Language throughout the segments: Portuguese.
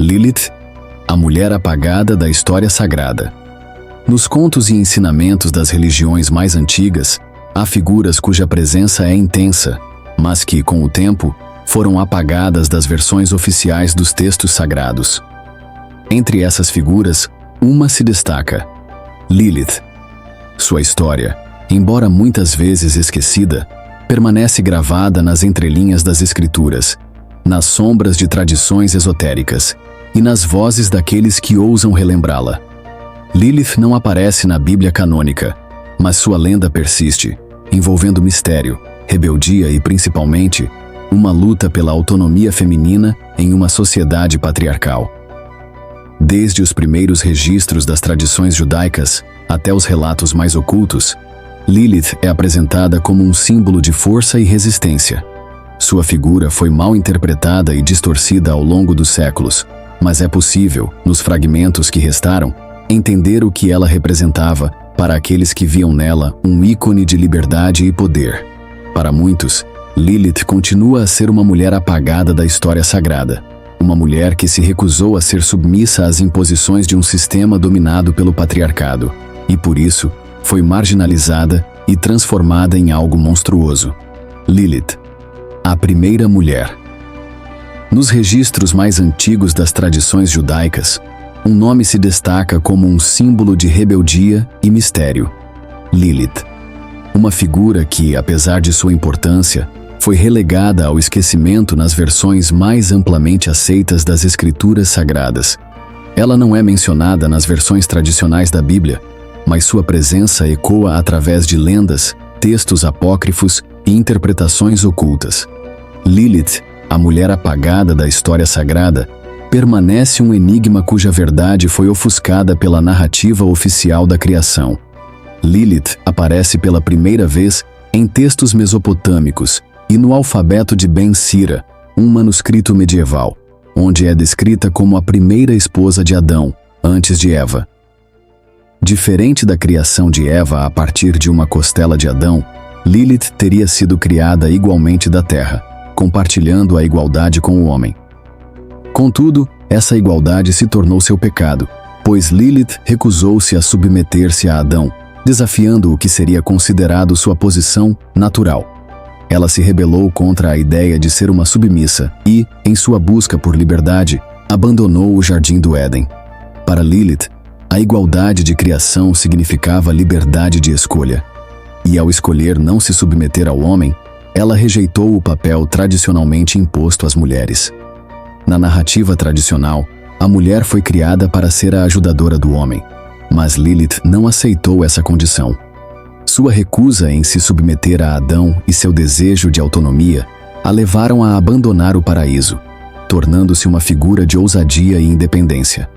Lilith, a mulher apagada da história sagrada. Nos contos e ensinamentos das religiões mais antigas, há figuras cuja presença é intensa, mas que, com o tempo, foram apagadas das versões oficiais dos textos sagrados. Entre essas figuras, uma se destaca: Lilith. Sua história, embora muitas vezes esquecida, permanece gravada nas entrelinhas das escrituras, nas sombras de tradições esotéricas e nas vozes daqueles que ousam relembrá-la. Lilith não aparece na Bíblia canônica, mas sua lenda persiste, envolvendo mistério, rebeldia e, principalmente, uma luta pela autonomia feminina em uma sociedade patriarcal. Desde os primeiros registros das tradições judaicas até os relatos mais ocultos, Lilith é apresentada como um símbolo de força e resistência. Sua figura foi mal interpretada e distorcida ao longo dos séculos, mas é possível, nos fragmentos que restaram, entender o que ela representava para aqueles que viam nela um ícone de liberdade e poder. Para muitos, Lilith continua a ser uma mulher apagada da história sagrada, uma mulher que se recusou a ser submissa às imposições de um sistema dominado pelo patriarcado, e por isso foi marginalizada e transformada em algo monstruoso. Lilith, a primeira mulher. Nos registros mais antigos das tradições judaicas, um nome se destaca como um símbolo de rebeldia e mistério: Lilith. Uma figura que, apesar de sua importância, foi relegada ao esquecimento nas versões mais amplamente aceitas das escrituras sagradas. Ela não é mencionada nas versões tradicionais da Bíblia, mas sua presença ecoa através de lendas, textos apócrifos e interpretações ocultas. Lilith, a mulher apagada da história sagrada, permanece um enigma cuja verdade foi ofuscada pela narrativa oficial da criação. Lilith aparece pela primeira vez em textos mesopotâmicos e no alfabeto de Ben Sira, um manuscrito medieval, onde é descrita como a primeira esposa de Adão, antes de Eva. Diferente da criação de Eva a partir de uma costela de Adão, Lilith teria sido criada igualmente da terra, compartilhando a igualdade com o homem. Contudo, essa igualdade se tornou seu pecado, pois Lilith recusou-se a submeter-se a Adão, desafiando o que seria considerado sua posição natural. Ela se rebelou contra a ideia de ser uma submissa e, em sua busca por liberdade, abandonou o Jardim do Éden. Para Lilith, a igualdade de criação significava liberdade de escolha. E ao escolher não se submeter ao homem, ela rejeitou o papel tradicionalmente imposto às mulheres. Na narrativa tradicional, a mulher foi criada para ser a ajudadora do homem, mas Lilith não aceitou essa condição. Sua recusa em se submeter a Adão e seu desejo de autonomia a levaram a abandonar o paraíso, tornando-se uma figura de ousadia e independência.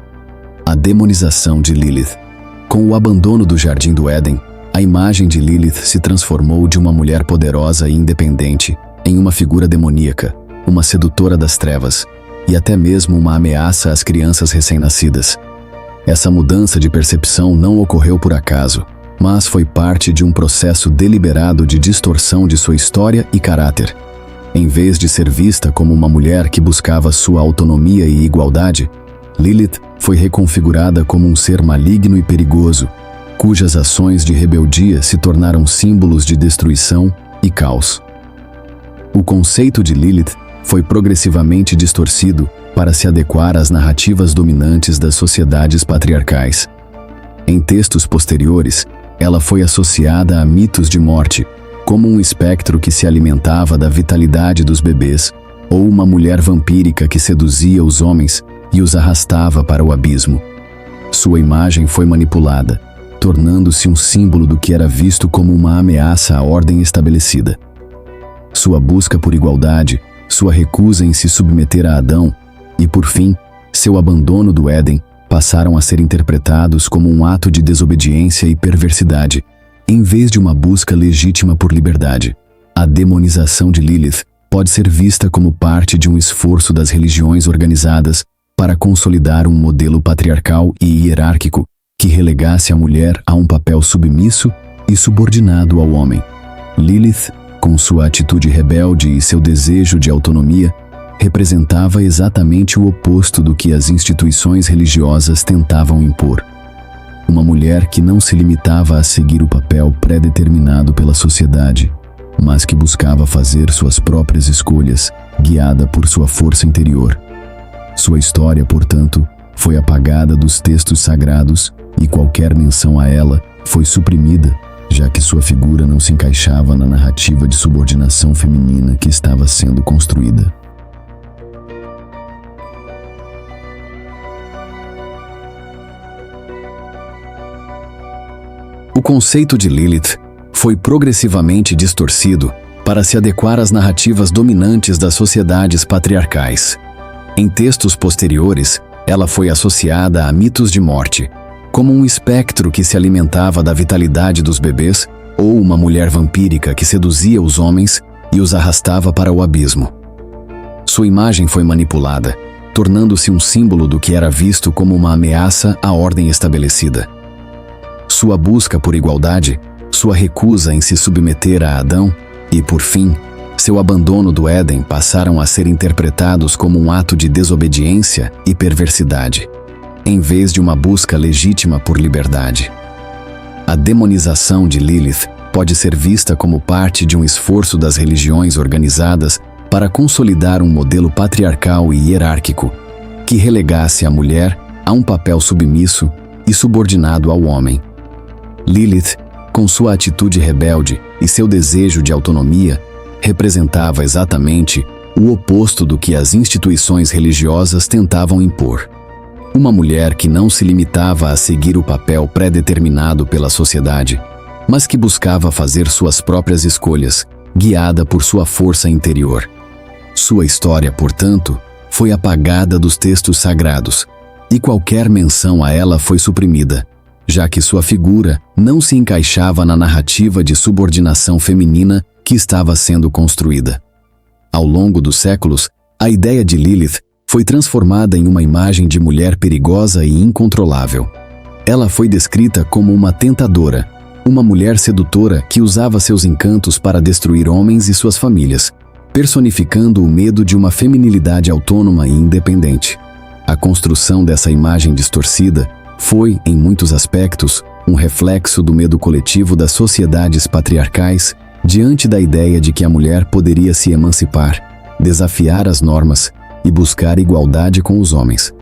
A demonização de Lilith. Com o abandono do Jardim do Éden, a imagem de Lilith se transformou de uma mulher poderosa e independente em uma figura demoníaca, uma sedutora das trevas e até mesmo uma ameaça às crianças recém-nascidas. Essa mudança de percepção não ocorreu por acaso, mas foi parte de um processo deliberado de distorção de sua história e caráter. Em vez de ser vista como uma mulher que buscava sua autonomia e igualdade, Lilith foi reconfigurada como um ser maligno e perigoso, cujas ações de rebeldia se tornaram símbolos de destruição e caos. O conceito de Lilith foi progressivamente distorcido para se adequar às narrativas dominantes das sociedades patriarcais. Em textos posteriores, ela foi associada a mitos de morte, como um espectro que se alimentava da vitalidade dos bebês, ou uma mulher vampírica que seduzia os homens e os arrastava para o abismo. Sua imagem foi manipulada, tornando-se um símbolo do que era visto como uma ameaça à ordem estabelecida. Sua busca por igualdade, sua recusa em se submeter a Adão e, por fim, seu abandono do Éden passaram a ser interpretados como um ato de desobediência e perversidade, em vez de uma busca legítima por liberdade. A demonização de Lilith pode ser vista como parte de um esforço das religiões organizadas para consolidar um modelo patriarcal e hierárquico que relegasse a mulher a um papel submisso e subordinado ao homem. Lilith, com sua atitude rebelde e seu desejo de autonomia, representava exatamente o oposto do que as instituições religiosas tentavam impor. Uma mulher que não se limitava a seguir o papel pré-determinado pela sociedade, mas que buscava fazer suas próprias escolhas, guiada por sua força interior. Sua história, portanto, foi apagada dos textos sagrados e qualquer menção a ela foi suprimida, já que sua figura não se encaixava na narrativa de subordinação feminina que estava sendo construída. O conceito de Lilith foi progressivamente distorcido para se adequar às narrativas dominantes das sociedades patriarcais. Em textos posteriores, ela foi associada a mitos de morte, como um espectro que se alimentava da vitalidade dos bebês ou uma mulher vampírica que seduzia os homens e os arrastava para o abismo. Sua imagem foi manipulada, tornando-se um símbolo do que era visto como uma ameaça à ordem estabelecida. Sua busca por igualdade, sua recusa em se submeter a Adão e, por fim, seu abandono do Éden passaram a ser interpretados como um ato de desobediência e perversidade, em vez de uma busca legítima por liberdade. A demonização de Lilith pode ser vista como parte de um esforço das religiões organizadas para consolidar um modelo patriarcal e hierárquico que relegasse a mulher a um papel submisso e subordinado ao homem. Lilith, com sua atitude rebelde e seu desejo de autonomia, representava exatamente o oposto do que as instituições religiosas tentavam impor. Uma mulher que não se limitava a seguir o papel pré-determinado pela sociedade, mas que buscava fazer suas próprias escolhas, guiada por sua força interior. Sua história, portanto, foi apagada dos textos sagrados, e qualquer menção a ela foi suprimida, já que sua figura não se encaixava na narrativa de subordinação feminina que estava sendo construída. Ao longo dos séculos, a ideia de Lilith foi transformada em uma imagem de mulher perigosa e incontrolável. Ela foi descrita como uma tentadora, uma mulher sedutora que usava seus encantos para destruir homens e suas famílias, personificando o medo de uma feminilidade autônoma e independente. A construção dessa imagem distorcida foi, em muitos aspectos, um reflexo do medo coletivo das sociedades patriarcais diante da ideia de que a mulher poderia se emancipar, desafiar as normas e buscar igualdade com os homens.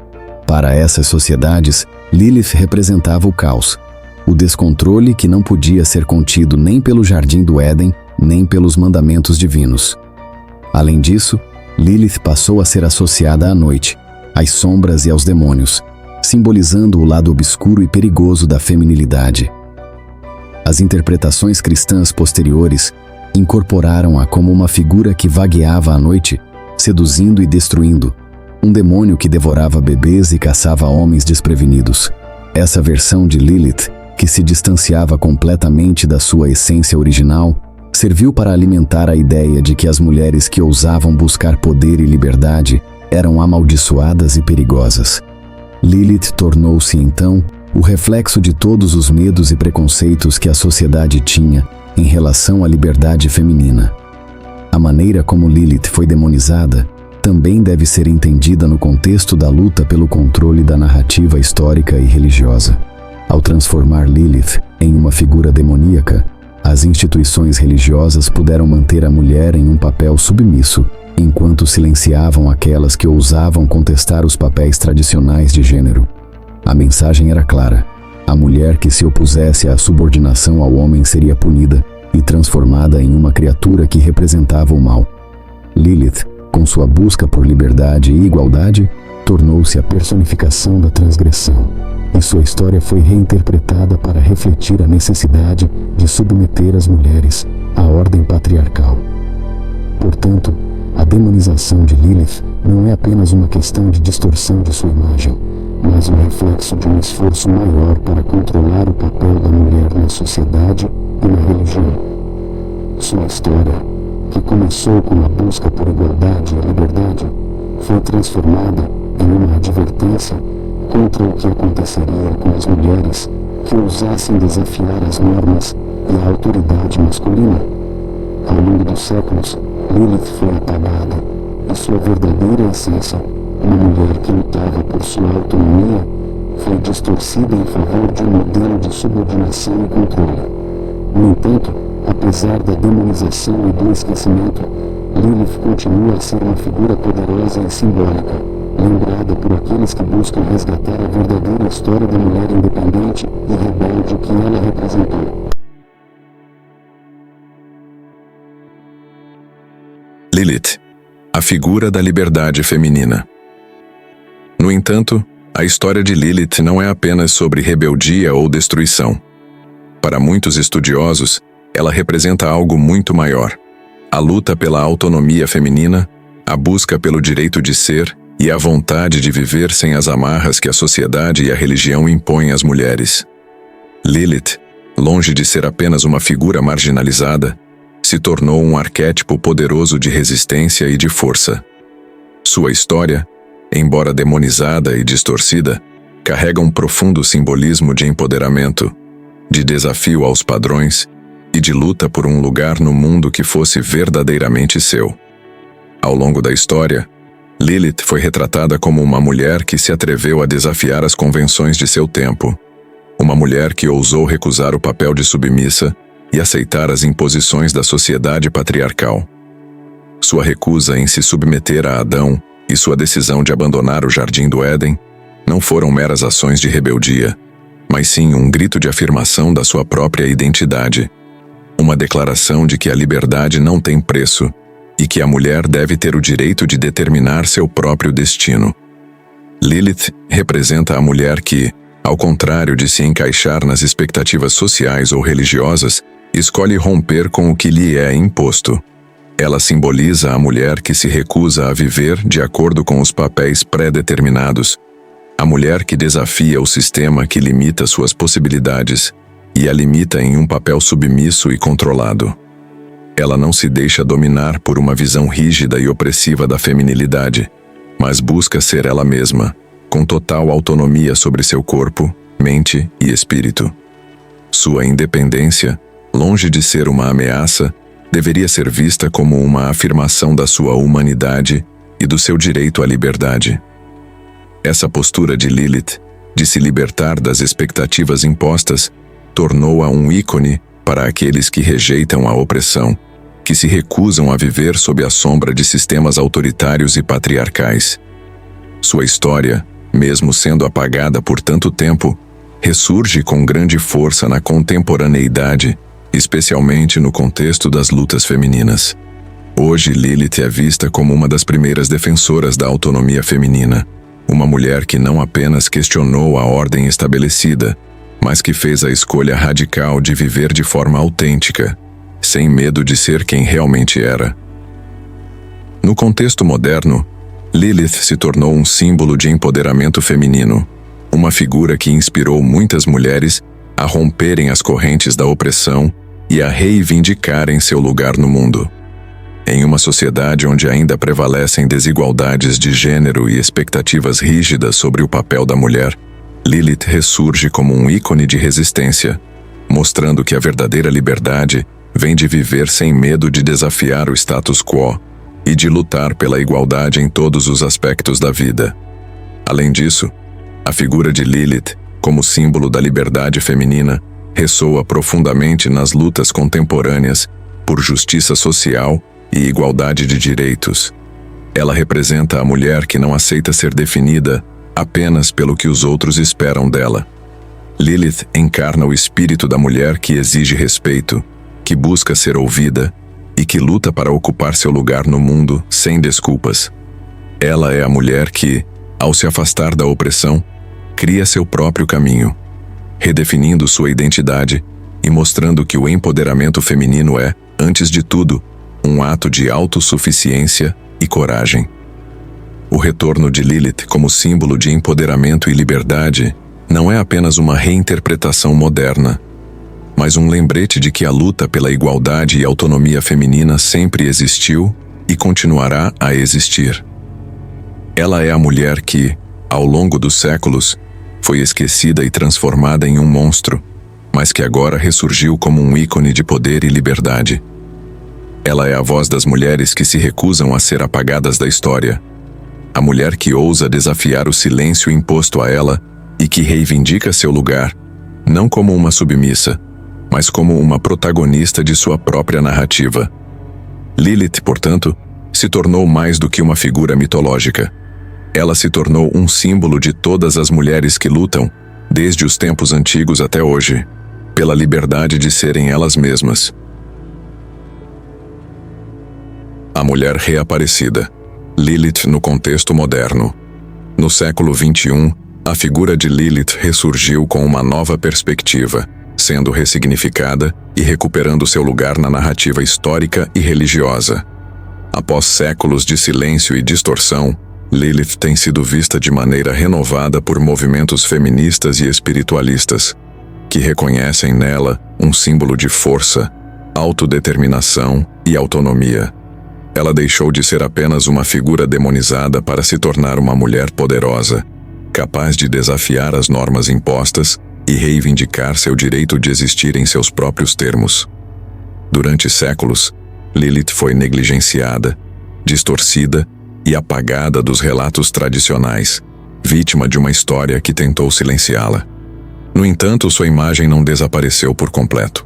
Para essas sociedades, Lilith representava o caos, o descontrole que não podia ser contido nem pelo Jardim do Éden, nem pelos mandamentos divinos. Além disso, Lilith passou a ser associada à noite, às sombras e aos demônios, simbolizando o lado obscuro e perigoso da feminilidade. As interpretações cristãs posteriores incorporaram-a como uma figura que vagueava à noite, seduzindo e destruindo, um demônio que devorava bebês e caçava homens desprevenidos. Essa versão de Lilith, que se distanciava completamente da sua essência original, serviu para alimentar a ideia de que as mulheres que ousavam buscar poder e liberdade eram amaldiçoadas e perigosas. Lilith tornou-se, então, o reflexo de todos os medos e preconceitos que a sociedade tinha em relação à liberdade feminina. A maneira como Lilith foi demonizada também deve ser entendida no contexto da luta pelo controle da narrativa histórica e religiosa. Ao transformar Lilith em uma figura demoníaca, as instituições religiosas puderam manter a mulher em um papel submisso, enquanto silenciavam aquelas que ousavam contestar os papéis tradicionais de gênero. A mensagem era clara: a mulher que se opusesse à subordinação ao homem seria punida e transformada em uma criatura que representava o mal. Lilith, com sua busca por liberdade e igualdade, tornou-se a personificação da transgressão, e sua história foi reinterpretada para refletir a necessidade de submeter as mulheres à ordem patriarcal. Portanto, a demonização de Lilith não é apenas uma questão de distorção de sua imagem, mas um reflexo de um esforço maior para controlar o papel da mulher na sociedade e na religião. Sua história, que começou com a busca por igualdade e liberdade, foi transformada em uma advertência contra o que aconteceria com as mulheres que ousassem desafiar as normas e a autoridade masculina. Ao longo dos séculos, Lilith foi apagada, e sua verdadeira essência, uma mulher que lutava por sua autonomia, foi distorcida em favor de um modelo de subordinação e controle. No entanto, apesar da demonização e do esquecimento, Lilith continua a ser uma figura poderosa e simbólica, lembrada por aqueles que buscam resgatar a verdadeira história da mulher independente e rebelde que ela representou. Lilith, a figura da liberdade feminina. No entanto, a história de Lilith não é apenas sobre rebeldia ou destruição. Para muitos estudiosos, ela representa algo muito maior: a luta pela autonomia feminina, a busca pelo direito de ser e a vontade de viver sem as amarras que a sociedade e a religião impõem às mulheres. Lilith, longe de ser apenas uma figura marginalizada, se tornou um arquétipo poderoso de resistência e de força. Sua história, embora demonizada e distorcida, carrega um profundo simbolismo de empoderamento, de desafio aos padrões e de luta por um lugar no mundo que fosse verdadeiramente seu. Ao longo da história, Lilith foi retratada como uma mulher que se atreveu a desafiar as convenções de seu tempo, uma mulher que ousou recusar o papel de submissa e aceitar as imposições da sociedade patriarcal. Sua recusa em se submeter a Adão e sua decisão de abandonar o Jardim do Éden não foram meras ações de rebeldia, mas sim um grito de afirmação da sua própria identidade, uma declaração de que a liberdade não tem preço e que a mulher deve ter o direito de determinar seu próprio destino. Lilith representa a mulher que, ao contrário de se encaixar nas expectativas sociais ou religiosas, escolhe romper com o que lhe é imposto. Ela simboliza a mulher que se recusa a viver de acordo com os papéis pré-determinados, a mulher que desafia o sistema que limita suas possibilidades e a limita em um papel submisso e controlado. Ela não se deixa dominar por uma visão rígida e opressiva da feminilidade, mas busca ser ela mesma, com total autonomia sobre seu corpo, mente e espírito. Sua independência, longe de ser uma ameaça, deveria ser vista como uma afirmação da sua humanidade e do seu direito à liberdade. Essa postura de Lilith, de se libertar das expectativas impostas, tornou-a um ícone para aqueles que rejeitam a opressão, que se recusam a viver sob a sombra de sistemas autoritários e patriarcais. Sua história, mesmo sendo apagada por tanto tempo, ressurge com grande força na contemporaneidade, especialmente no contexto das lutas femininas. Hoje, Lilith é vista como uma das primeiras defensoras da autonomia feminina, uma mulher que não apenas questionou a ordem estabelecida, mas que fez a escolha radical de viver de forma autêntica, sem medo de ser quem realmente era. No contexto moderno, Lilith se tornou um símbolo de empoderamento feminino, uma figura que inspirou muitas mulheres a romperem as correntes da opressão e a reivindicarem seu lugar no mundo. Em uma sociedade onde ainda prevalecem desigualdades de gênero e expectativas rígidas sobre o papel da mulher, Lilith ressurge como um ícone de resistência, mostrando que a verdadeira liberdade vem de viver sem medo de desafiar o status quo e de lutar pela igualdade em todos os aspectos da vida. Além disso, a figura de Lilith, como símbolo da liberdade feminina, ressoa profundamente nas lutas contemporâneas por justiça social e igualdade de direitos. Ela representa a mulher que não aceita ser definida apenas pelo que os outros esperam dela. Lilith encarna o espírito da mulher que exige respeito, que busca ser ouvida e que luta para ocupar seu lugar no mundo sem desculpas. Ela é a mulher que, ao se afastar da opressão, cria seu próprio caminho, redefinindo sua identidade e mostrando que o empoderamento feminino é, antes de tudo, um ato de autossuficiência e coragem. O retorno de Lilith como símbolo de empoderamento e liberdade não é apenas uma reinterpretação moderna, mas um lembrete de que a luta pela igualdade e autonomia feminina sempre existiu e continuará a existir. Ela é a mulher que, ao longo dos séculos, foi esquecida e transformada em um monstro, mas que agora ressurgiu como um ícone de poder e liberdade. Ela é a voz das mulheres que se recusam a ser apagadas da história. A mulher que ousa desafiar o silêncio imposto a ela e que reivindica seu lugar, não como uma submissa, mas como uma protagonista de sua própria narrativa. Lilith, portanto, se tornou mais do que uma figura mitológica. Ela se tornou um símbolo de todas as mulheres que lutam, desde os tempos antigos até hoje, pela liberdade de serem elas mesmas. A mulher reaparecida. Lilith no contexto moderno. No século XXI, a figura de Lilith ressurgiu com uma nova perspectiva, sendo ressignificada e recuperando seu lugar na narrativa histórica e religiosa. Após séculos de silêncio e distorção, Lilith tem sido vista de maneira renovada por movimentos feministas e espiritualistas, que reconhecem nela um símbolo de força, autodeterminação e autonomia. Ela deixou de ser apenas uma figura demonizada para se tornar uma mulher poderosa, capaz de desafiar as normas impostas e reivindicar seu direito de existir em seus próprios termos. Durante séculos, Lilith foi negligenciada, distorcida e apagada dos relatos tradicionais, vítima de uma história que tentou silenciá-la. No entanto, sua imagem não desapareceu por completo.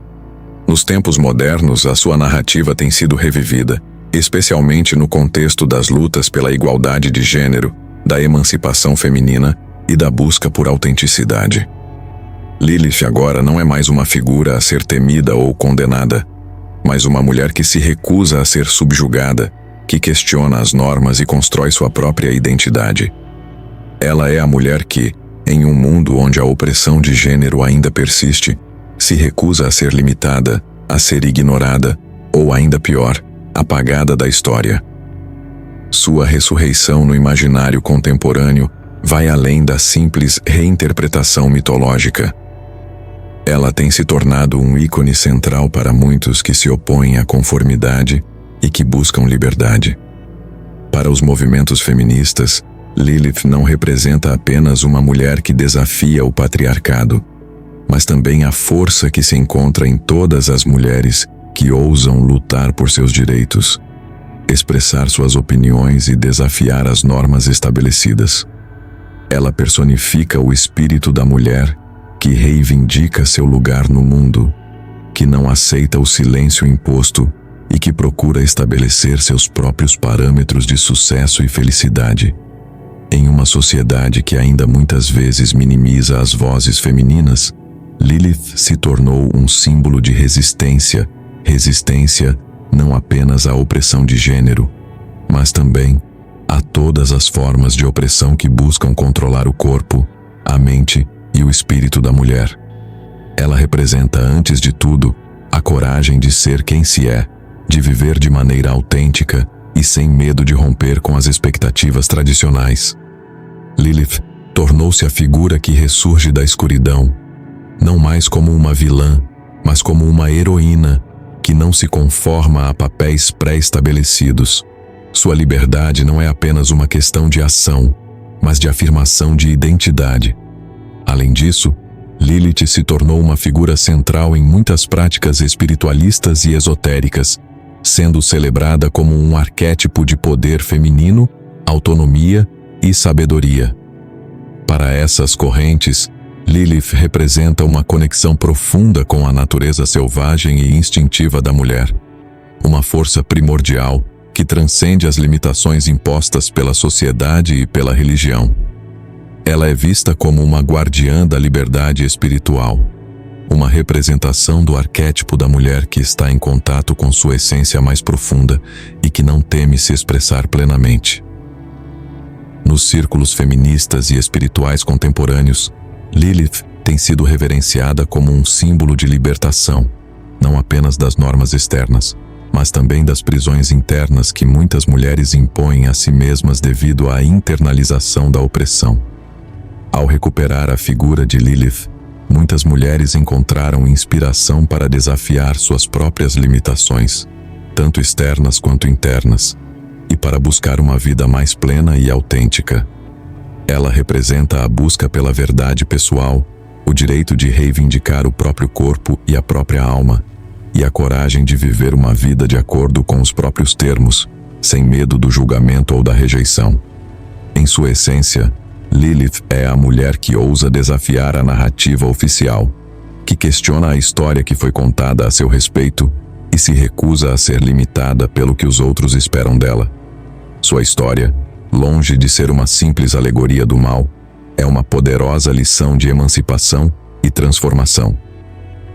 Nos tempos modernos, a sua narrativa tem sido revivida, especialmente no contexto das lutas pela igualdade de gênero, da emancipação feminina e da busca por autenticidade. Lilith agora não é mais uma figura a ser temida ou condenada, mas uma mulher que se recusa a ser subjugada, que questiona as normas e constrói sua própria identidade. Ela é a mulher que, em um mundo onde a opressão de gênero ainda persiste, se recusa a ser limitada, a ser ignorada, ou ainda pior, apagada da história. Sua ressurreição no imaginário contemporâneo vai além da simples reinterpretação mitológica. Ela tem se tornado um ícone central para muitos que se opõem à conformidade e que buscam liberdade. Para os movimentos feministas, Lilith não representa apenas uma mulher que desafia o patriarcado, mas também a força que se encontra em todas as mulheres que ousam lutar por seus direitos, expressar suas opiniões e desafiar as normas estabelecidas. Ela personifica o espírito da mulher que reivindica seu lugar no mundo, que não aceita o silêncio imposto e que procura estabelecer seus próprios parâmetros de sucesso e felicidade. Em uma sociedade que ainda muitas vezes minimiza as vozes femininas, Lilith se tornou um símbolo de resistência não apenas à opressão de gênero, mas também a todas as formas de opressão que buscam controlar o corpo, a mente e o espírito da mulher. Ela representa, antes de tudo, a coragem de ser quem se é, de viver de maneira autêntica e sem medo de romper com as expectativas tradicionais. Lilith tornou-se a figura que ressurge da escuridão, não mais como uma vilã, mas como uma heroína que não se conforma a papéis pré-estabelecidos. Sua liberdade não é apenas uma questão de ação, mas de afirmação de identidade. Além disso, Lilith se tornou uma figura central em muitas práticas espiritualistas e esotéricas, sendo celebrada como um arquétipo de poder feminino, autonomia e sabedoria. Para essas correntes, Lilith representa uma conexão profunda com a natureza selvagem e instintiva da mulher, uma força primordial que transcende as limitações impostas pela sociedade e pela religião. Ela é vista como uma guardiã da liberdade espiritual, uma representação do arquétipo da mulher que está em contato com sua essência mais profunda e que não teme se expressar plenamente. Nos círculos feministas e espirituais contemporâneos, Lilith tem sido reverenciada como um símbolo de libertação, não apenas das normas externas, mas também das prisões internas que muitas mulheres impõem a si mesmas devido à internalização da opressão. Ao recuperar a figura de Lilith, muitas mulheres encontraram inspiração para desafiar suas próprias limitações, tanto externas quanto internas, e para buscar uma vida mais plena e autêntica. Ela representa a busca pela verdade pessoal, o direito de reivindicar o próprio corpo e a própria alma, e a coragem de viver uma vida de acordo com os próprios termos, sem medo do julgamento ou da rejeição. Em sua essência, Lilith é a mulher que ousa desafiar a narrativa oficial, que questiona a história que foi contada a seu respeito e se recusa a ser limitada pelo que os outros esperam dela. Sua história, longe de ser uma simples alegoria do mal, é uma poderosa lição de emancipação e transformação.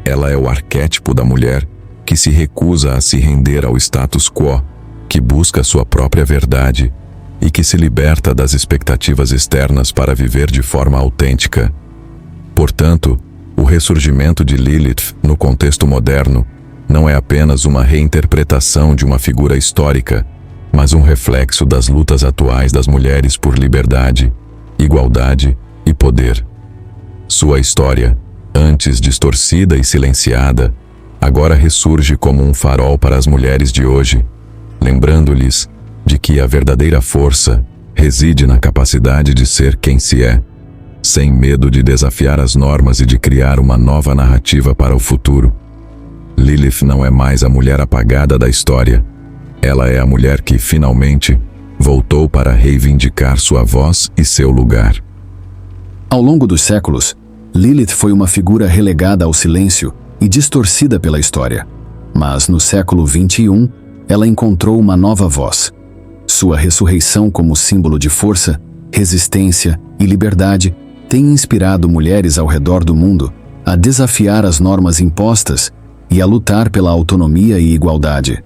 Ela é o arquétipo da mulher que se recusa a se render ao status quo, que busca sua própria verdade e que se liberta das expectativas externas para viver de forma autêntica. Portanto, o ressurgimento de Lilith no contexto moderno não é apenas uma reinterpretação de uma figura histórica, mas um reflexo das lutas atuais das mulheres por liberdade, igualdade e poder. Sua história, antes distorcida e silenciada, agora ressurge como um farol para as mulheres de hoje, lembrando-lhes de que a verdadeira força reside na capacidade de ser quem se é, sem medo de desafiar as normas e de criar uma nova narrativa para o futuro. Lilith não é mais a mulher apagada da história. Ela é a mulher que, finalmente, voltou para reivindicar sua voz e seu lugar. Ao longo dos séculos, Lilith foi uma figura relegada ao silêncio e distorcida pela história. Mas no século XXI, ela encontrou uma nova voz. Sua ressurreição como símbolo de força, resistência e liberdade tem inspirado mulheres ao redor do mundo a desafiar as normas impostas e a lutar pela autonomia e igualdade.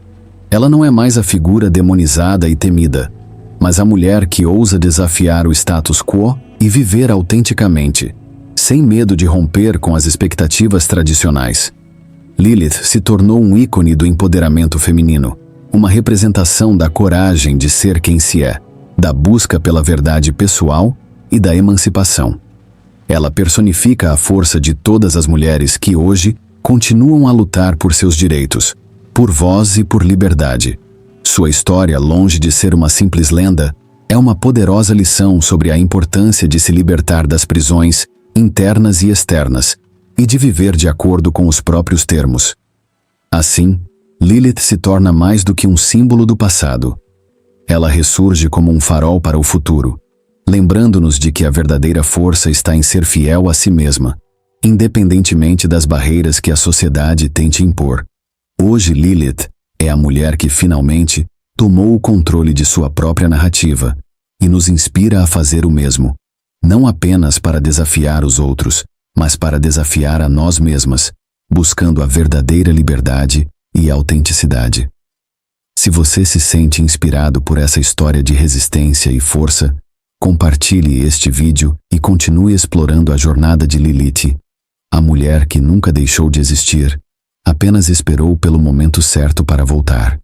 Ela não é mais a figura demonizada e temida, mas a mulher que ousa desafiar o status quo e viver autenticamente, sem medo de romper com as expectativas tradicionais. Lilith se tornou um ícone do empoderamento feminino, uma representação da coragem de ser quem se é, da busca pela verdade pessoal e da emancipação. Ela personifica a força de todas as mulheres que hoje continuam a lutar por seus direitos, por voz e por liberdade. Sua história, longe de ser uma simples lenda, é uma poderosa lição sobre a importância de se libertar das prisões internas e externas e de viver de acordo com os próprios termos. Assim, Lilith se torna mais do que um símbolo do passado. Ela ressurge como um farol para o futuro, lembrando-nos de que a verdadeira força está em ser fiel a si mesma, independentemente das barreiras que a sociedade tente impor. Hoje, Lilith é a mulher que finalmente tomou o controle de sua própria narrativa e nos inspira a fazer o mesmo, não apenas para desafiar os outros, mas para desafiar a nós mesmas, buscando a verdadeira liberdade e autenticidade. Se você se sente inspirado por essa história de resistência e força, compartilhe este vídeo e continue explorando a jornada de Lilith, a mulher que nunca deixou de existir, apenas esperou pelo momento certo para voltar.